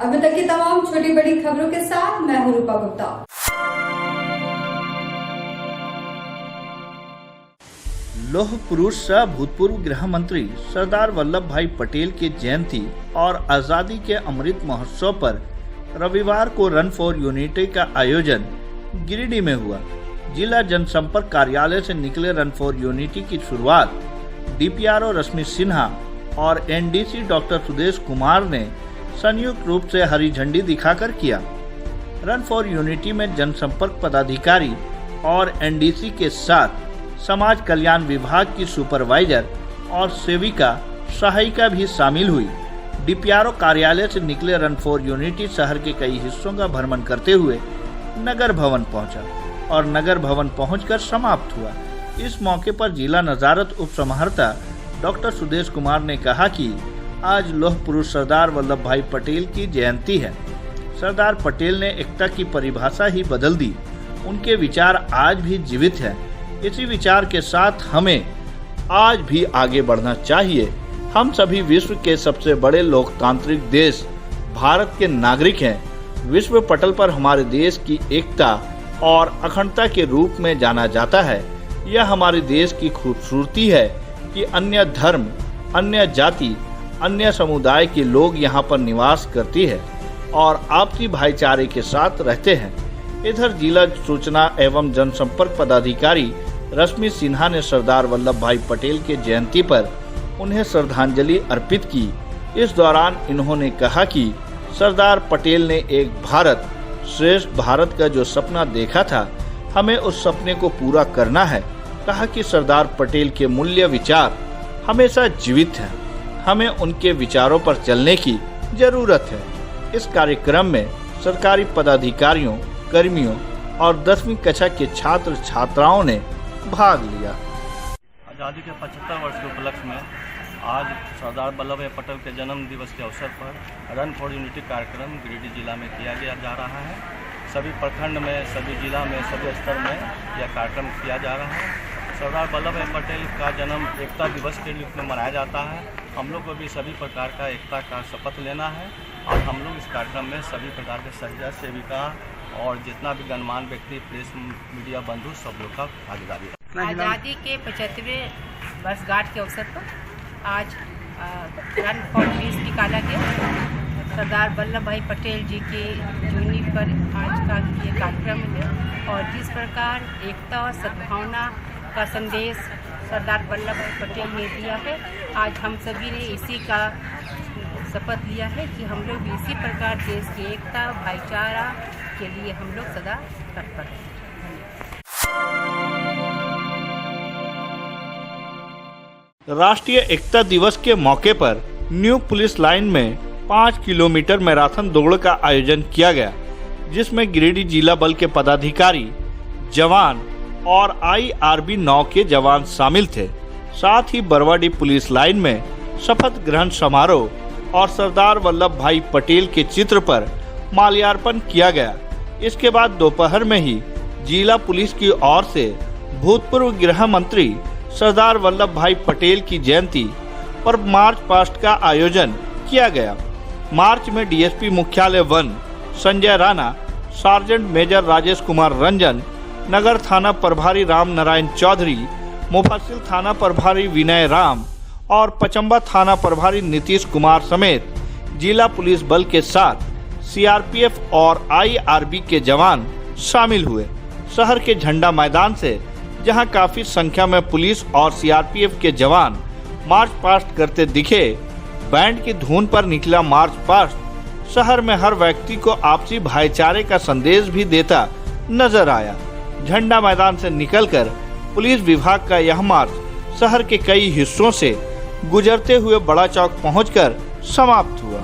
अभी तक की तमाम छोटी बड़ी खबरों के साथ मैं हूं रूपा गुप्ता। लौह पुरुष सह भूतपूर्व गृह मंत्री सरदार वल्लभ भाई पटेल की जयंती और आजादी के अमृत महोत्सव पर रविवार को रन फॉर यूनिटी का आयोजन गिरिडीह में हुआ। जिला जनसंपर्क कार्यालय से निकले रन फॉर यूनिटी की शुरुआत डीपीआरओ रश्मि सिन्हा और एनडीसी डॉक्टर सुदेश कुमार ने संयुक्त रूप से हरी झंडी दिखाकर किया। रन फॉर यूनिटी में जनसंपर्क पदाधिकारी और एनडीसी के साथ समाज कल्याण विभाग की सुपरवाइजर और सेविका सहायिका भी शामिल हुई। डीपीआरओ कार्यालय से निकले रन फॉर यूनिटी शहर के कई हिस्सों का भ्रमण करते हुए नगर भवन पहुंचा और नगर भवन पहुंचकर समाप्त हुआ। इस मौके पर जिला नजारत उप समाहर्ता डॉक्टर सुदेश कुमार ने कहा कि आज लौह पुरुष सरदार वल्लभ भाई पटेल की जयंती है। सरदार पटेल ने एकता की परिभाषा ही बदल दी। उनके विचार आज भी जीवित हैं। इसी विचार के साथ हमें आज भी आगे बढ़ना चाहिए। हम सभी विश्व के सबसे बड़े लोकतांत्रिक देश भारत के नागरिक हैं। विश्व पटल पर हमारे देश की एकता और अखंडता के रूप में जाना जाता है। यह हमारे देश की खूबसूरती है कि अन्य धर्म, अन्य जाति, अन्य समुदाय के लोग यहाँ पर निवास करती है और आपसी भाईचारे के साथ रहते हैं। इधर जिला सूचना एवं जनसंपर्क पदाधिकारी रश्मि सिन्हा ने सरदार वल्लभ भाई पटेल के जयंती पर उन्हें श्रद्धांजलि अर्पित की। इस दौरान इन्होंने कहा कि सरदार पटेल ने एक भारत श्रेष्ठ भारत का जो सपना देखा था, हमें उस सपने को पूरा करना है। कहा कि सरदार पटेल के मूल्य विचार हमेशा जीवित हैं। हमें उनके विचारों पर चलने की जरूरत है। इस कार्यक्रम में सरकारी पदाधिकारियों, कर्मियों और 10वीं कक्षा के छात्र छात्राओं ने भाग लिया। आज़ादी के 75 वर्ष के उपलक्ष्य में आज सरदार वल्लभ भाई पटेल के जन्म दिवस के अवसर पर रन फॉर यूनिटी कार्यक्रम गिरिडीह जिला में किया जा रहा है। सभी प्रखंड में, सभी जिला में, सभी स्तर में यह कार्यक्रम किया जा रहा है। सरदार वल्लभ भाई पटेल का जन्म एकता दिवस के रूप में मनाया जाता है। हम लोग को भी सभी प्रकार का एकता का शपथ लेना है और हम लोग इस कार्यक्रम में सभी प्रकार के सहायता, सेविका और जितना भी गणमान्य व्यक्ति, प्रेस, मीडिया बंधु सब लोग का भागीदारी है। आज़ादी के 75वें वर्षगांठ के अवसर पर आज रन फॉर पीस निकाला गया। सरदार वल्लभ भाई पटेल जी की जयंती पर आज का ये कार्यक्रम है और जिस प्रकार एकता और सद्भावना का संदेश सरदार वल्लभ भाई पटेल ने दिया है, आज हम सभी ने इसी का शपथ लिया है कि हम लोग इसी प्रकार देश की एकता, भाईचारा के लिए हम लोग सदा तत्पर हैं। राष्ट्रीय एकता दिवस के मौके पर न्यू पुलिस लाइन में 5 किलोमीटर मैराथन दौड़ का आयोजन किया गया, जिसमें गिरिडीह जिला बल के पदाधिकारी, जवान और IRB 9 के जवान शामिल थे। साथ ही बरवाडीह पुलिस लाइन में शपथ ग्रहण समारोह और सरदार वल्लभ भाई पटेल के चित्र पर माल्यार्पण किया गया। इसके बाद दोपहर में ही जिला पुलिस की ओर से भूतपूर्व गृह मंत्री सरदार वल्लभ भाई पटेल की जयंती पर मार्च पास्ट का आयोजन किया गया। मार्च में डीएसपी मुख्यालय one Sanjay Rana, sergeant major Rajesh Kumar Ranjan, नगर थाना प्रभारी राम नारायण चौधरी, मुफस्सिल थाना प्रभारी विनय राम और पचम्बा थाना प्रभारी नीतीश कुमार समेत जिला पुलिस बल के साथ CRPF और IRB के जवान शामिल हुए। शहर के झंडा मैदान से, जहां काफी संख्या में पुलिस और CRPF के जवान मार्च पास्ट करते दिखे, बैंड की धुन पर निकला मार्च पास्ट शहर में हर व्यक्ति को आपसी भाईचारे का संदेश भी देता नजर आया। झंडा मैदान से निकलकर पुलिस विभाग का यह मार्च शहर के कई हिस्सों से गुजरते हुए बड़ा चौक पहुंचकर समाप्त हुआ।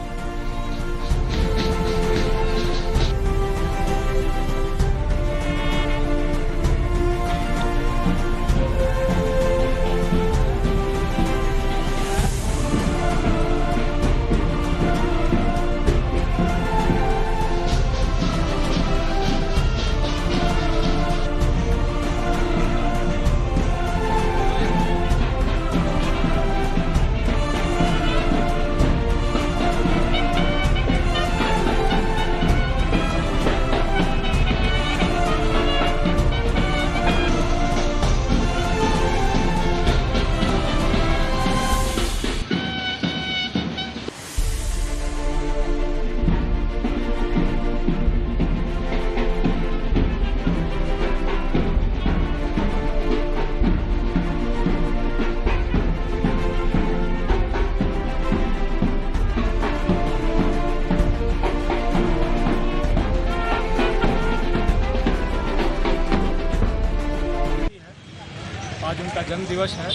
जन्म दिवस है।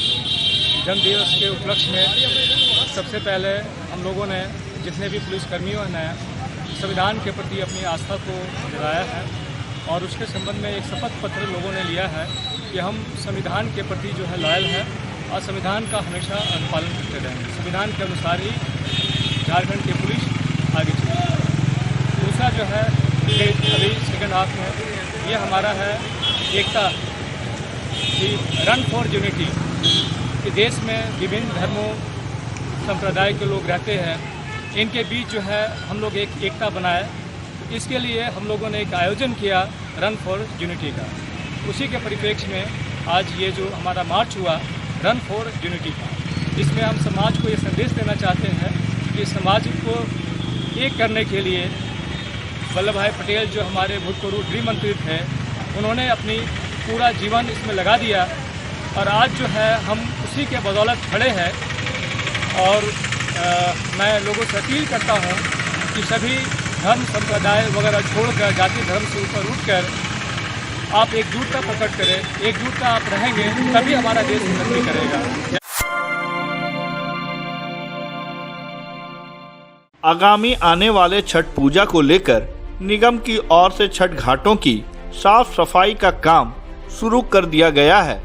जन्म दिवस के उपलक्ष्य में सबसे पहले हम लोगों ने जितने भी पुलिसकर्मियों ने संविधान के प्रति अपनी आस्था को जताया है और उसके संबंध में एक शपथ पत्र लोगों ने लिया है कि हम संविधान के प्रति जो है लॉयल है और संविधान का हमेशा अनुपालन करते रहेंगे। संविधान के अनुसार ही झारखंड की पुलिस आगे चलेगी। दूसरा जो है ये अभी सेकेंड हाफ में ये हमारा है एकता की रन फॉर यूनिटी कि देश में विभिन्न धर्मों संप्रदाय के लोग रहते हैं, इनके बीच जो है हम लोग एक एकता बनाए। इसके लिए हम लोगों ने एक आयोजन किया रन फॉर यूनिटी का। उसी के परिप्रेक्ष्य में आज ये जो हमारा मार्च हुआ रन फॉर यूनिटी का, इसमें हम समाज को ये संदेश देना चाहते हैं कि समाज को एक करने के लिए वल्लभ भाई पटेल जो हमारे भूतपूर्व गृह मंत्री थे, उन्होंने अपनी पूरा जीवन इसमें लगा दिया और आज जो है हम उसी के बदौलत खड़े हैं। और मैं लोगों से अपील करता हूं कि सभी धर्म संप्रदाय वगैरह छोड़कर जाति धर्म से ऊपर उठकर आप एकजुटता प्रकट करें। एकजुटता आप रहेंगे तभी हमारा देश उन्नति करेगा। आगामी आने वाले छठ पूजा को लेकर निगम की ओर से छठ घाटों की साफ सफाई का काम शुरू कर दिया गया है।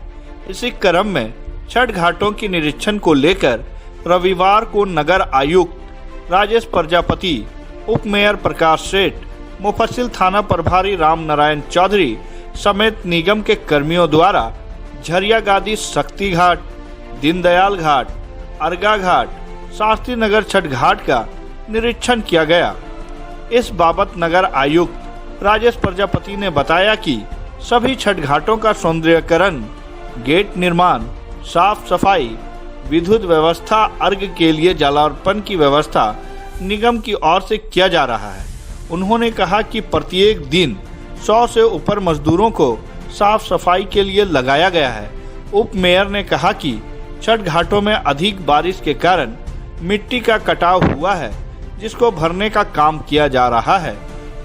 इसी क्रम में छठ घाटों की निरीक्षण को लेकर रविवार को नगर आयुक्त राजेश प्रजापति, उप मेयर प्रकाश सेठ, मुफस्सिल थाना प्रभारी राम नारायण चौधरी समेत निगम के कर्मियों द्वारा झरिया गादी शक्ति घाट, दीनदयाल घाट, अर्गा घाट, शास्त्री नगर छठ घाट का निरीक्षण किया गया। इस बाबत नगर आयुक्त राजेश प्रजापति ने बताया कि सभी छठ घाटों का सौंदर्यीकरण, गेट निर्माण, साफ सफाई, विद्युत व्यवस्था, अर्घ के लिए जलार्पण की व्यवस्था निगम की ओर से किया जा रहा है। उन्होंने कहा कि प्रत्येक दिन 100 से ऊपर मजदूरों को साफ सफाई के लिए लगाया गया है। उप मेयर ने कहा कि छठ घाटों में अधिक बारिश के कारण मिट्टी का कटाव हुआ है, जिसको भरने का काम किया जा रहा है।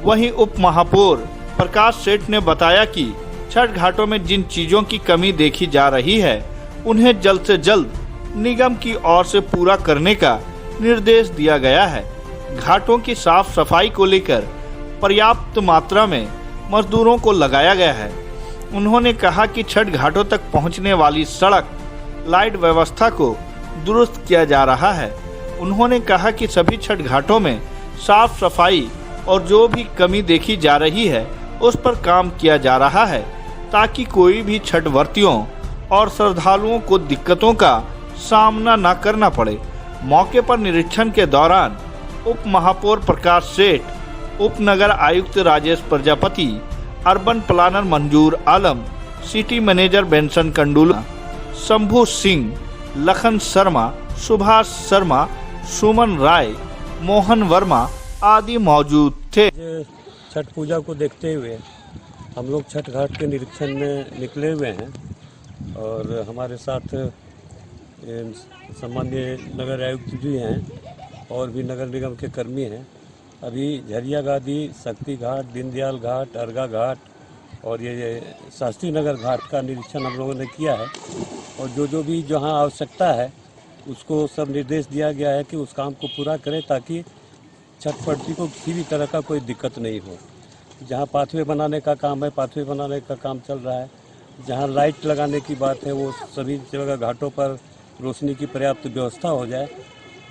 वहीं उप महापौर प्रकाश सेठ ने बताया कि छठ घाटों में जिन चीजों की कमी देखी जा रही है, उन्हें जल्द से जल्द निगम की ओर से पूरा करने का निर्देश दिया गया है। घाटों की साफ सफाई को लेकर पर्याप्त मात्रा में मजदूरों को लगाया गया है। उन्होंने कहा कि छठ घाटों तक पहुंचने वाली सड़क, लाइट व्यवस्था को दुरुस्त किया जा रहा है। उन्होंने कहा कि सभी छठ घाटों में साफ सफाई और जो भी कमी देखी जा रही है उस पर काम किया जा रहा है, ताकि कोई भी छठ व्रतियों और श्रद्धालुओं को दिक्कतों का सामना न करना पड़े। मौके पर निरीक्षण के दौरान उप महापौर प्रकाश सेठ, उप नगर आयुक्त Rajesh Prajapati, urban planner Manzoor Alam, city manager Benson Kandula, Shambhu Singh, Lakhan Sharma, Subhash Sharma, Suman Rai, Mohan Verma आदि मौजूद थे। छठ पूजा को देखते हुए हम लोग छठ घाट के निरीक्षण में निकले हुए हैं और हमारे साथ सामान्य नगर आयुक्त जी हैं और भी नगर निगम के कर्मी हैं। अभी झरिया गादी, शक्ति घाट, दीनदयाल घाट, अर्गा घाट और ये शास्त्री नगर घाट का निरीक्षण हम लोगों ने किया है और जो भी जहाँ आवश्यकता है उसको सब निर्देश दिया गया है कि उस काम को पूरा करें ताकि छठ व्रती को किसी भी तरह का कोई दिक्कत नहीं हो। जहाँ पाथवे बनाने का काम है, पाथवे बनाने का काम चल रहा है। जहाँ लाइट लगाने की बात है, वो सभी जगह घाटों पर रोशनी की पर्याप्त व्यवस्था हो जाए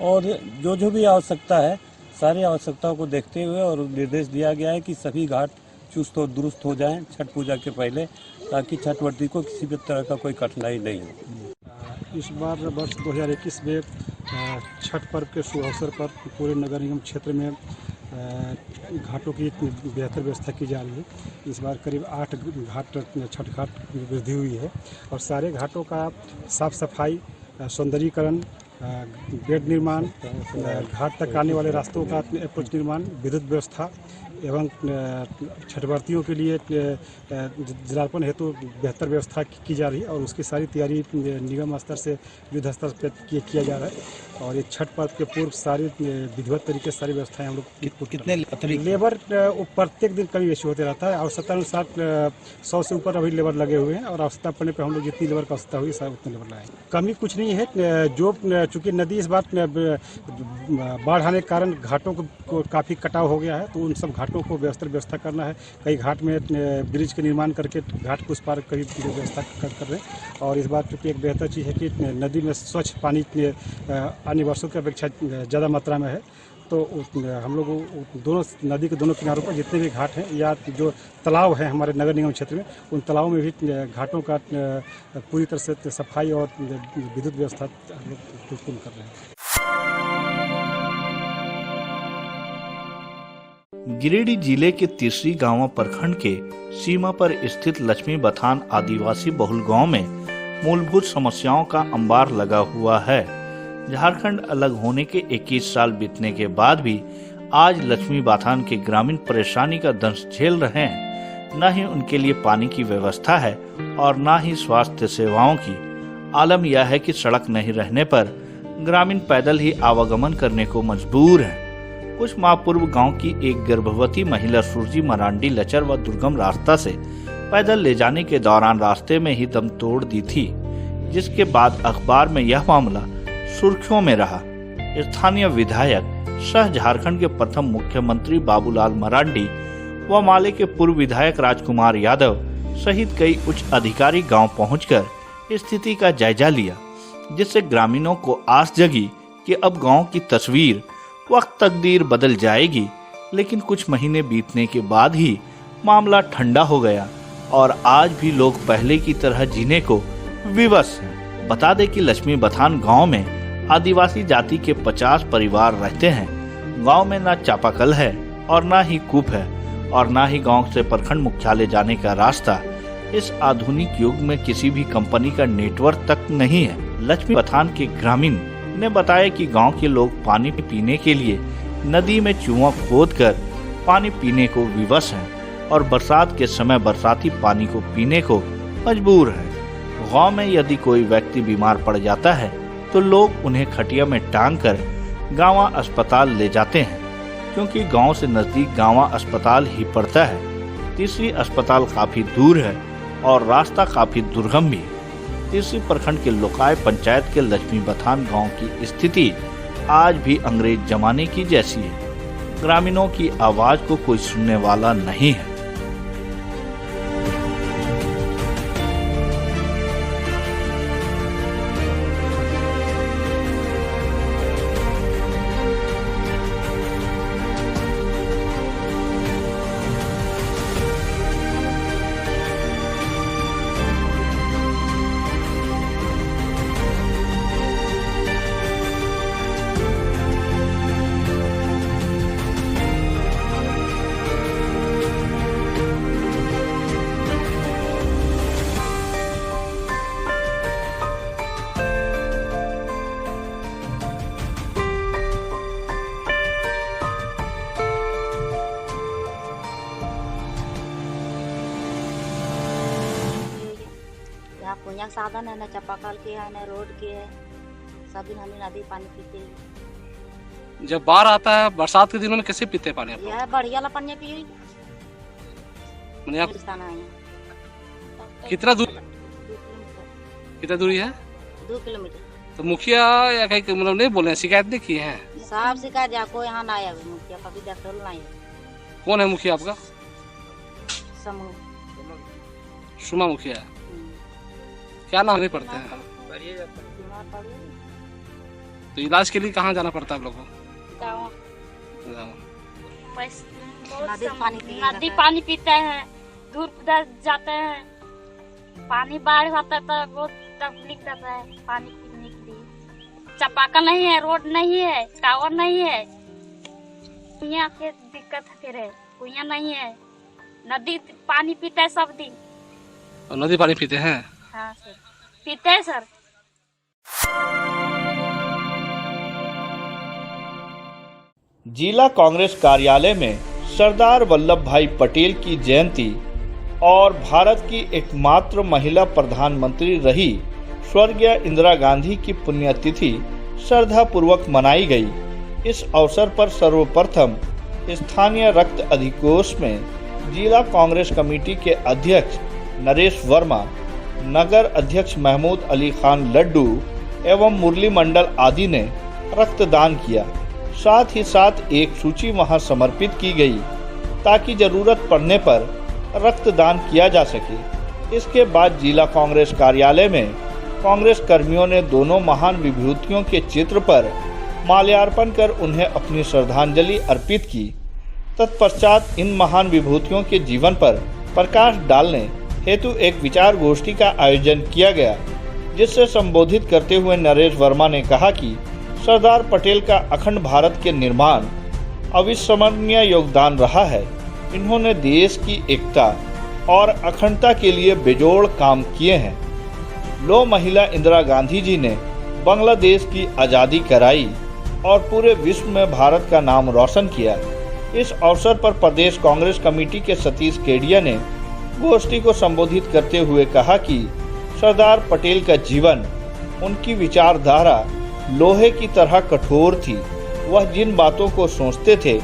और जो भी आवश्यकता है सारी आवश्यकताओं को देखते हुए और निर्देश दिया गया है कि सभी घाट चुस्त और दुरुस्त हो जाएं छठ पूजा के पहले, ताकि छठ व्रती को किसी भी तरह का कोई कठिनाई नहीं हो। इस बार वर्ष 2021 में छठ पर्व के शुभ अवसर पर पूरे नगर निगम क्षेत्र में घाटों की बेहतर व्यवस्था की जा रही है। इस बार करीब 8 घाट छठ घाट की वृद्धि हुई है और सारे घाटों का साफ सफाई, सौंदर्यीकरण, गेट निर्माण, घाट तक आने वाले रास्तों का अप्रोच निर्माण, विद्युत व्यवस्था, एवं छठवर्तियों के लिए जलार्पण हेतु बेहतर व्यवस्था की जा रही है और उसकी सारी तैयारी निगम स्तर से युद्ध स्तर पर किया जा रहा है। और ये छठ पर्व के पूर्व सारी विधिवत तरीके से सारी व्यवस्थाएं हम लोग कितने लेबर प्रत्येक दिन कमी बेशी होते रहता है। आवश्यकता अनुसार 100 से ऊपर अभी लेबर लगे हुए हैं और आवश्यकता पड़ने पर हम लोग जितनी लेबर का आवश्यकता हुई उतने लेबर लगाएंगे। कमी कुछ नहीं है, जो चूंकि नदी इस बार बाढ़ आने के कारण घाटों को काफ़ी कटाव हो गया है, तो उन सब घाटों को व्यवस्था करना है। कई घाट में ब्रिज के निर्माण करके घाट को उस पार करीब व्यवस्था कर रहे हैं। और इस बार चूँकि एक बेहतर चीज़ है कि नदी में स्वच्छ पानी अन्य वर्षों की अपेक्षा ज़्यादा मात्रा में है, तो हम लोग दोनों नदी के दोनों किनारों पर जितने भी घाट हैं या जो तालाब हैं हमारे नगर निगम क्षेत्र में, उन तालाबों में भी घाटों का पूरी तरह से सफाई और विद्युत व्यवस्था हम लोग पूर्ण कर रहे हैं। गिरिडीह जिले के तीसरी गांव प्रखंड के सीमा पर स्थित लक्ष्मी बथान आदिवासी बहुल गांव में मूलभूत समस्याओं का अंबार लगा हुआ है। झारखंड अलग होने के 21 साल बीतने के बाद भी आज लक्ष्मी बथान के ग्रामीण परेशानी का दंश झेल रहे हैं। न ही उनके लिए पानी की व्यवस्था है और न ही स्वास्थ्य सेवाओं की। आलम यह है कि सड़क नहीं रहने पर ग्रामीण पैदल ही आवागमन करने को मजबूर हैं। कुछ माह पूर्व गांव की एक गर्भवती महिला सुरजी मरांडी लचर व दुर्गम रास्ता से पैदल ले जाने के दौरान रास्ते में ही दम तोड़ दी थी, जिसके बाद अखबार में यह मामला सुर्खियों में रहा। स्थानीय विधायक सह झारखंड के प्रथम मुख्यमंत्री बाबूलाल मरांडी व माले के पूर्व विधायक राजकुमार यादव सहित कई उच्च अधिकारी गांव पहुंचकर स्थिति का जायजा लिया, जिससे ग्रामीणों को आस जगी कि अब गांव की तस्वीर वक्त तकदीर बदल जाएगी। लेकिन कुछ महीने बीतने के बाद ही मामला ठंडा हो गया और आज भी लोग पहले की तरह जीने को विवश हैं। बता दें कि लक्ष्मी बथान गांव में आदिवासी जाति के 50 परिवार रहते हैं। गांव में न चापाकल है और न ही कूप है और न ही गांव से प्रखंड मुख्यालय जाने का रास्ता। इस आधुनिक युग में किसी भी कंपनी का नेटवर्क तक नहीं है। लक्ष्मी बथान के ग्रामीण ने बताया कि गांव के लोग पानी पीने के लिए नदी में कुआं खोदकर पानी पीने को विवश हैं और बरसात के समय बरसाती पानी को पीने को मजबूर है। गांव में यदि कोई व्यक्ति बीमार पड़ जाता है तो लोग उन्हें खटिया में टांग कर गांवा अस्पताल ले जाते हैं, क्योंकि गांव से नजदीक गांवा अस्पताल ही पड़ता है। तीसरी अस्पताल काफी दूर है और रास्ता काफी दुर्गम भी। तीसरी प्रखंड के लोकाय पंचायत के लक्ष्मी बथान गांव की स्थिति आज भी अंग्रेज जमाने की जैसी है। ग्रामीणों की आवाज को कोई सुनने वाला नहीं है। कुआं साधन है, न चापाकल के है, न रोड के है, सब दिन हम नदी पानी पीते हैं। जब बाढ़ आता है बरसात के दिनों में कैसे पीते हैं पानी? यह बढ़िया ला पानी पिए। कितना दूरी है? 2 किलोमीटर। तो मुखिया या कहीं मतलब नहीं बोले, शिकायत नहीं की है? साहब शिकायत जा कोई यहाँ ना आया, मुखिया कभी देखो नहीं। कौन है मुखिया आपका? समूह सुमा मुखिया। क्या नाम नहीं पड़ते हैं? तो इलाज के लिए कहाँ जाना पड़ता है आप लोगों को? नदी पानी पीते हैं, दूर जाते हैं। पानी बाढ़ होता है तो बहुत तकलीफ रहता है पानी पीने के लिए। चापाकल नहीं है, रोड नहीं है, टावर नहीं है, कुआं के दिक्कत है। फिर कुआं नहीं है, नदी पानी पीते है सब दिन। और नदी पानी पीते हैं? हाँ सर, पीते हैं सर। जिला कांग्रेस कार्यालय में सरदार वल्लभ भाई पटेल की जयंती और भारत की एकमात्र महिला प्रधानमंत्री रही स्वर्गीय इंदिरा गांधी की पुण्यतिथि श्रद्धापूर्वक मनाई गई। इस अवसर पर सर्वप्रथम स्थानीय रक्त अधिकोष में जिला कांग्रेस कमेटी के अध्यक्ष नरेश वर्मा, नगर अध्यक्ष महमूद अली खान लड्डू एवं मुरली मंडल आदि ने रक्तदान किया। साथ ही साथ एक सूची वहां समर्पित की गई ताकि जरूरत पड़ने पर रक्तदान किया जा सके। इसके बाद जिला कांग्रेस कार्यालय में कांग्रेस कर्मियों ने दोनों महान विभूतियों के चित्र पर माल्यार्पण कर उन्हें अपनी श्रद्धांजलि अर्पित की। तत्पश्चात इन महान विभूतियों के जीवन पर प्रकाश डालने हेतु एक विचार गोष्ठी का आयोजन किया गया, जिससे संबोधित करते हुए नरेश वर्मा ने कहा कि सरदार पटेल का अखंड भारत के निर्माण अविस्मरणीय योगदान रहा है। इन्होंने देश की एकता और अखंडता के लिए बेजोड़ काम किए हैं। लौह महिला इंदिरा गांधी जी ने बांग्लादेश की आज़ादी कराई और पूरे विश्व में भारत का नाम रोशन किया। इस अवसर पर प्रदेश कांग्रेस कमेटी के सतीश केडिया ने गोष्ठी को संबोधित करते हुए कहा कि सरदार पटेल का जीवन, उनकी विचारधारा लोहे की तरह कठोर थी। वह जिन बातों को सोचते थे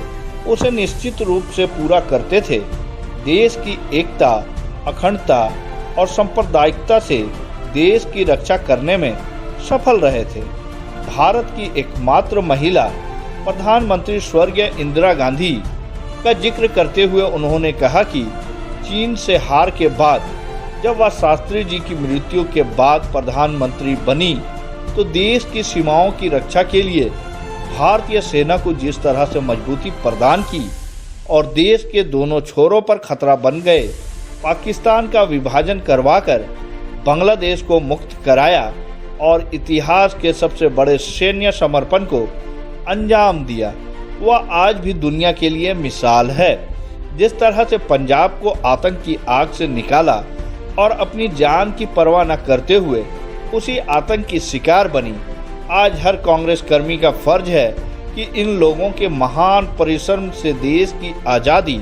उसे निश्चित रूप से पूरा करते थे। देश की एकता, अखंडता और सांप्रदायिकता से देश की रक्षा करने में सफल रहे थे। भारत की एकमात्र महिला प्रधानमंत्री स्वर्गीय इंदिरा गांधी का जिक्र करते हुए उन्होंने कहा कि चीन से हार के बाद जब वह शास्त्री जी की मृत्यु के बाद प्रधानमंत्री बनी तो देश की सीमाओं की रक्षा के लिए भारतीय सेना को जिस तरह से मजबूती प्रदान की और देश के दोनों छोरों पर खतरा बन गए पाकिस्तान का विभाजन करवाकर बांग्लादेश को मुक्त कराया और इतिहास के सबसे बड़े सैन्य समर्पण को अंजाम दिया, वह आज भी दुनिया के लिए मिसाल है। जिस तरह से पंजाब को आतंक की आग से निकाला और अपनी जान की परवाह न करते हुए उसी आतंक की शिकार बनी, आज हर कांग्रेस कर्मी का फर्ज है कि इन लोगों के महान परिश्रम से देश की आज़ादी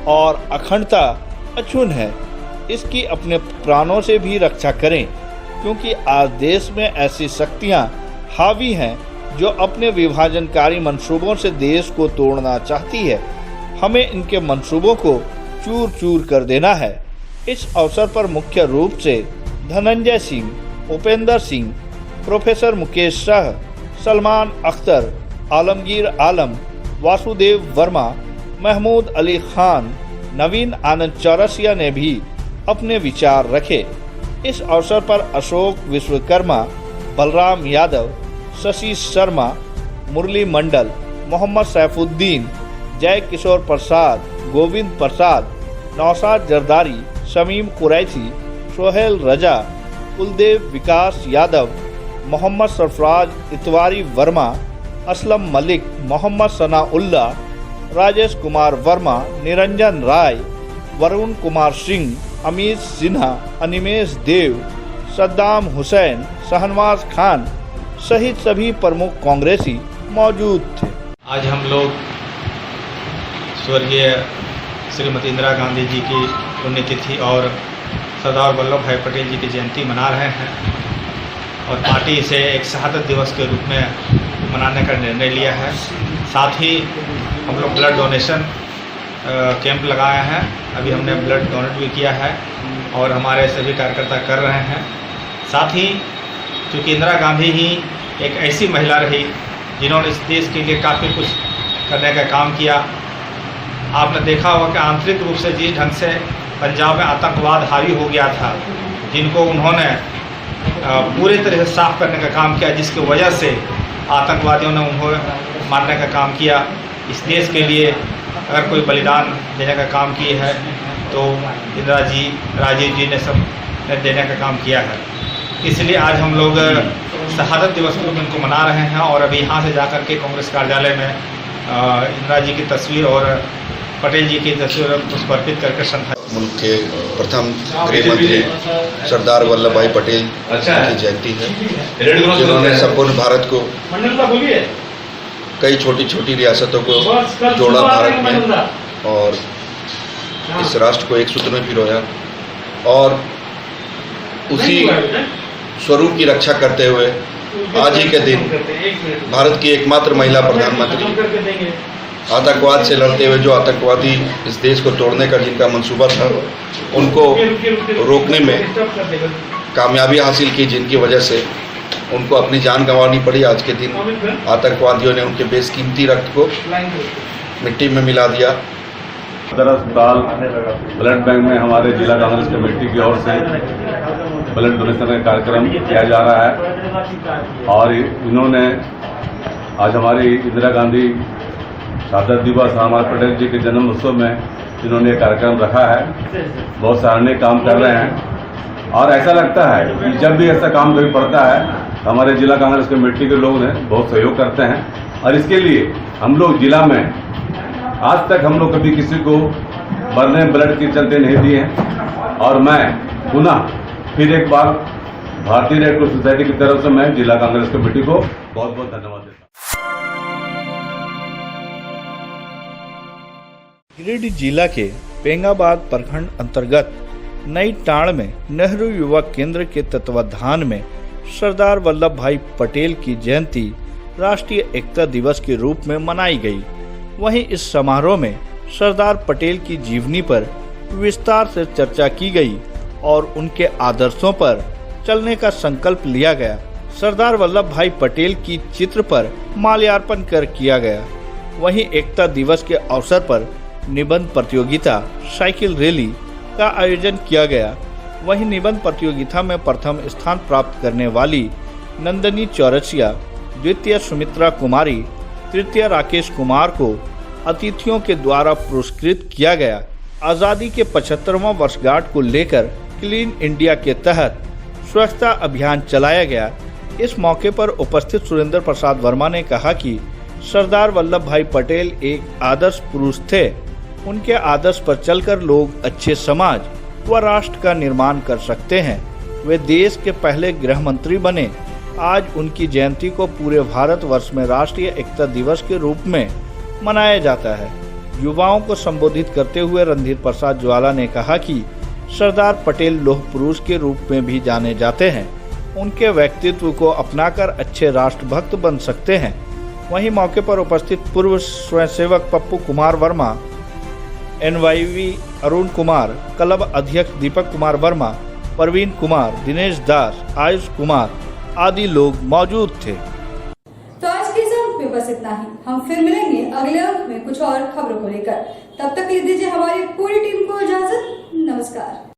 और अखंडता अक्षुण्ण है, इसकी अपने प्राणों से भी रक्षा करें, क्योंकि आज देश में ऐसी शक्तियां हावी हैं जो अपने विभाजनकारी मंसूबों से देश को तोड़ना चाहती है। हमें इनके मंसूबों को चूर चूर कर देना है। इस अवसर पर मुख्य रूप से धनंजय सिंह, उपेंद्र सिंह, प्रोफेसर मुकेश शाह, सलमान अख्तर, आलमगीर आलम, वासुदेव वर्मा, महमूद अली खान, नवीन आनंद चौरसिया ने भी अपने विचार रखे। इस अवसर पर अशोक विश्वकर्मा, बलराम यादव, शशि शर्मा, मुरली मंडल, मोहम्मद सैफुद्दीन, जय किशोर प्रसाद, गोविंद प्रसाद, नौशाद जरदारी, शमीम कुरैशी, सोहेल रजा, कुलदेव विकास यादव, मोहम्मद सरफराज इतवारी वर्मा, असलम मलिक, मोहम्मद सनाउल्ला, राजेश कुमार वर्मा, निरंजन राय, वरुण कुमार सिंह, अमीर सिन्हा, अनिमेश देव, सद्दाम हुसैन, शहनवाज खान सहित सभी प्रमुख कांग्रेसी मौजूद थे। आज हम लोग स्वर्गीय श्रीमती इंदिरा गांधी जी की पुण्यतिथि और सरदार वल्लभ भाई पटेल जी की जयंती मना रहे हैं और पार्टी इसे एक शहादत दिवस के रूप में मनाने का निर्णय लिया है। साथ ही हम लोग ब्लड डोनेशन कैंप लगाया है, अभी हमने ब्लड डोनेट भी किया है और हमारे सभी कार्यकर्ता कर रहे हैं। साथ ही चूँकि इंदिरा गांधी ही एक ऐसी महिला रही जिन्होंने इस देश के लिए काफ़ी कुछ करने का काम किया। आपने देखा होगा कि आंतरिक रूप से जिस ढंग से पंजाब में आतंकवाद हावी हो गया था, जिनको उन्होंने पूरे तरह से साफ करने का काम किया, जिसकी वजह से आतंकवादियों ने उन्हें मारने का काम किया। इस देश के लिए अगर कोई बलिदान देने का काम किए है तो इंदिरा जी, राजीव जी ने सब देने का काम किया है। इसलिए आज हम लोग शहादत दिवस को उनको मना रहे हैं और अभी यहाँ से जाकर के कांग्रेस कार्यालय में इंदिरा जी की तस्वीर और पटेल जी की तस्वीर पुष्प अर्पित करके श्रद्धांजलि। मुल्क के प्रथम गृह मंत्री सरदार वल्लभ भाई पटेल की जयंती है, जिन्होंने संपूर्ण भारत को, कई छोटी छोटी रियासतों को जोड़ा भारत में और इस राष्ट्र को एक सूत्र में पिरोया और उसी स्वरूप की रक्षा करते हुए आज ही के दिन भारत की एकमात्र महिला प्रधानमंत्री आतंकवाद से लड़ते हुए जो आतंकवादी इस देश को तोड़ने का जिनका मंसूबा था उनको रोकने में कामयाबी हासिल की, जिनकी वजह से उनको अपनी जान गंवानी पड़ी। आज के दिन आतंकवादियों ने उनके बेशकीमती रक्त को मिट्टी में मिला दिया। सदर अस्पताल ब्लड बैंक में हमारे जिला कांग्रेस कमेटी की ओर से ब्लड डोनेशन का कार्यक्रम किया जा रहा है और इन्होंने आज हमारी इंदिरा गांधी शहादत दिवस हमारे पटेल जी के जन्म उत्सव में इन्होंने कार्यक्रम रखा है। बहुत सराहनीय काम कर रहे हैं और ऐसा लगता है कि जब भी ऐसा काम कभी पड़ता है हमारे जिला कांग्रेस कमेटी के लोग बहुत सहयोग करते हैं और इसके लिए हम लोग जिला में आज तक हम लोग कभी किसी को मरने ब्लड के चलते नहीं दिए हैं और मैं पुनः फिर एक बार भारतीय रेड क्रॉस सोसाइटी की तरफ से मैं जिला कांग्रेस कमेटी को बहुत बहुत धन्यवाद देता हूँ। गिरिडीह जिला के पेंगाबाद प्रखंड अंतर्गत नई टाण में नेहरू युवा केंद्र के तत्वाधान में सरदार वल्लभ भाई पटेल की जयंती राष्ट्रीय एकता दिवस के रूप में मनाई गई। वहीं इस समारोह में सरदार पटेल की जीवनी पर विस्तार से चर्चा की गई और उनके आदर्शों पर चलने का संकल्प लिया गया। सरदार वल्लभ भाई पटेल की चित्र पर माल्यार्पण कर किया गया। वहीं एकता दिवस के अवसर पर निबंध प्रतियोगिता, साइकिल रैली का आयोजन किया गया। वहीं निबंध प्रतियोगिता में प्रथम स्थान प्राप्त करने वाली नंदनी चौरसिया, द्वितीय सुमित्रा कुमारी, तृतीय राकेश कुमार को अतिथियों के द्वारा पुरस्कृत किया गया। आज़ादी के 75वां वर्षगांठ को लेकर क्लीन इंडिया के तहत स्वच्छता अभियान चलाया गया। इस मौके पर उपस्थित सुरेंद्र प्रसाद वर्मा ने कहा कि सरदार वल्लभ भाई पटेल एक आदर्श पुरुष थे। उनके आदर्श पर चलकर लोग अच्छे समाज व राष्ट्र का निर्माण कर सकते हैं। वे देश के पहले गृह मंत्री बने। आज उनकी जयंती को पूरे भारत वर्ष में राष्ट्रीय एकता दिवस के रूप में मनाया जाता है। युवाओं को संबोधित करते हुए रणधीर प्रसाद ज्वाला ने कहा कि सरदार पटेल लौह पुरुष के रूप में भी जाने जाते हैं। उनके व्यक्तित्व को अपनाकर अच्छे राष्ट्रभक्त बन सकते हैं। वहीं मौके पर उपस्थित पूर्व स्वयंसेवक पप्पू कुमार वर्मा, NYV अरुण कुमार, क्लब अध्यक्ष दीपक कुमार वर्मा, परवीन कुमार, दिनेश दास, आयुष कुमार आदि लोग मौजूद थे। तो आज के इस अंक में बस इतना ही। हम फिर मिलेंगे अगले अंक में कुछ और खबरों को लेकर। तब तक के लिए दीजिए हमारी पूरी टीम को इजाजत। नमस्कार।